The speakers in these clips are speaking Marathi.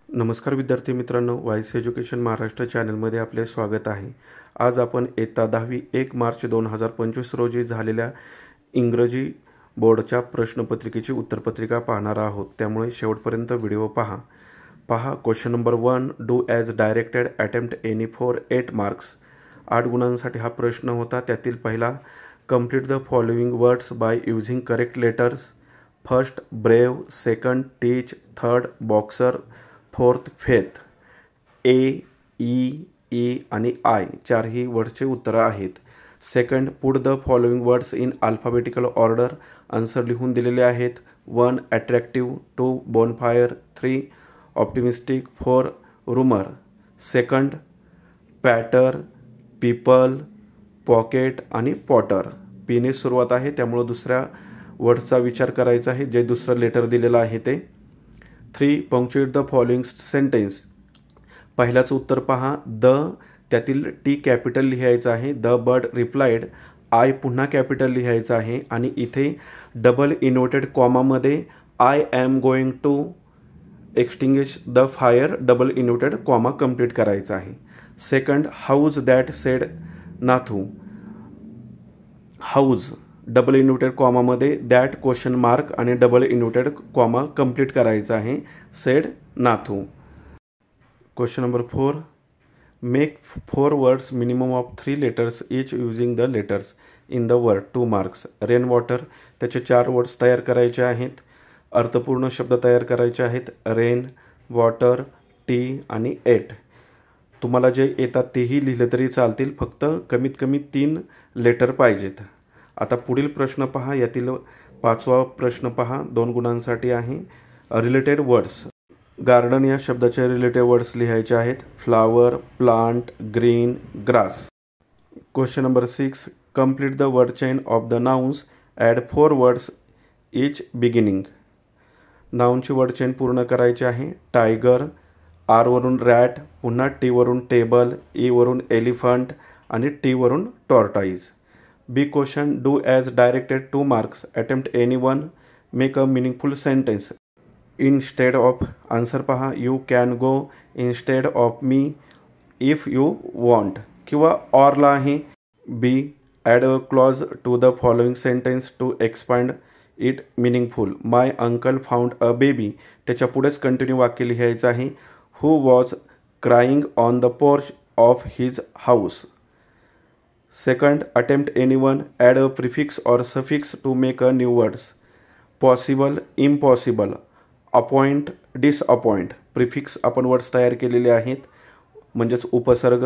नमस्कार विद्यार्थी मित्रांनो, वाईस एज्युकेशन महाराष्ट्र चॅनलमध्ये आपले स्वागत आहे। आज आपण इयत्ता 10वी 1 मार्च 2025 रोजी झालेल्या इंग्रजी बोर्डच्या प्रश्नपत्रिकेची उत्तरपत्रिका पाहणार आहोत, त्यामुळे शेवटपर्यंत व्हिडिओ पहा। Question number 1, do as directed attempt any for 8 marks. 8 गुणांसाठी हा प्रश्न होता। त्यातील पहिला, complete the following words by using correct letters. First brave, second teach, third boxer, fourth faith. A, E आणि आय चारही वर्डचे उत्तरं आहेत। Second, put the following words in alphabetical order. Answer लिहून दिलेले आहेत। 1 attractive, 2 bonfire, 3 optimistic, 4 rumour. Second, patter, people, pocket आणि पॉटर। पीने सुरुवात आहे, त्यामुळे दुसऱ्या वर्डचा विचार करायचा आहे, जे दुसरं लेटर दिलेलं आहे ते। 3 पंक्च्युएट द फॉलोइंग सेंटेन्स। पहिल्याचं उत्तर पहा, द त्यातील टी कॅपिटल लिहायचं आहे। द बर्ड रिप्लाइड, आय पुन्हा कॅपिटल लिहायचं आहे आणि इथे डबल इन्व्हर्टेड कॉमामध्ये I am going to extinguish the fire double inverted comma complete करायचा आहे। Second, how's that said Nathu, how's double inverted कॉमामध्ये दॅट क्वेश्चन मार्क आणि डबल इन्व्हर्टेड कॉमा कंप्लीट करायचा आहे, said Nathu. Question number 4, make 4 words minimum of 3 letters each using the letters in the word 2 marks. Rain water, त्याचे 4 वर्ड्स तयार करायचे आहेत। अर्थपूर्ण शब्द तयार करायचे आहेत, रेन, वॉटर, टी आणि एट। तुम्हाला जे येतात तेही लिहिलं तरी चालतील, फक्त कमीत कमी 3 लेटर पाहिजेत। आता पुढील प्रश्न पहा, यातील 5वा प्रश्न पहा, 2 गुणांसाठी आहे। रिलेटेड वर्ड्स, गार्डन या शब्दाचे रिलेटेड वर्ड्स लिहायचे आहेत। Flower, plant, green, grass. Question number 6, complete the word chain of the nouns, add 4 words each beginning. नाउनची वर्ड चेन पूर्ण करायची आहे। टायगर, आर वरून रॅट, पुन्हा टी वरून टेबल, ई वरून एलिफंट आणि टी वरून tortoise. B question, do as directed 2 marks, attempt any one, make a meaningful sentence instead of. Answer पहा, you can go instead of me if you want, किंवा ऑरला आहे। B, add a clause to the following sentence to expand it meaningful. My uncle found a baby, त्याच्या पुढेच कंटिन्यू वाक्य लिहायचं आहे। Who was crying on the porch of his house. Second, attempt anyone, add a prefix or suffix to make a new words. Possible, impossible, appoint, disappoint. Prefix आपण वर्ड्स तयार केलेले आहेत, म्हणजेच उपसर्ग।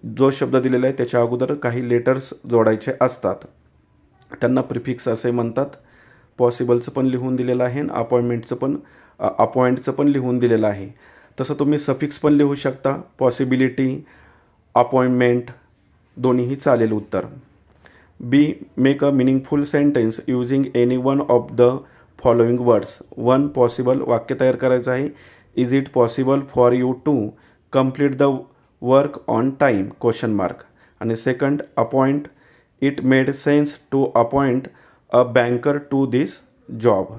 जो शब्द दिलेला आहे त्याच्या अगोदर काही लेटर्स जोडायचे असतात, त्यांना प्रिफिक्स असे म्हणतात। पॉसिबलचं पण लिहून दिलेलं आहे, अपॉइंटचं पण लिहून दिलेलं आहे। तसं तुम्ही सफिक्स पण लिहू शकता, पॉसिबिलिटी, अपॉइंटमेंट, दोन्हीही चालेल उत्तर। B, make a meaningful sentence using any one of the following words. 1 possible, वाक्य तयार करायचं आहे। Is it possible for you to complete the work on time question mark. आणि second, appoint, it made sense to appoint a banker to this job.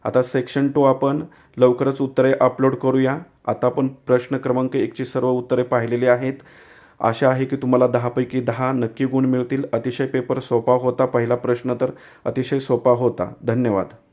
आता सेक्शन 2 आपण लवकरच उत्तरे अपलोड करूया। आता आपण प्रश्न क्रमांक 1ची सर्व उत्तरे पाहिलेली आहेत। आशा आहे की तुम्हाला 10 पैकी 10 नक्की गुण मिळतील। अतिशय पेपर सोपा होता, पहिला प्रश्न तर अतिशय सोपा होता। धन्यवाद।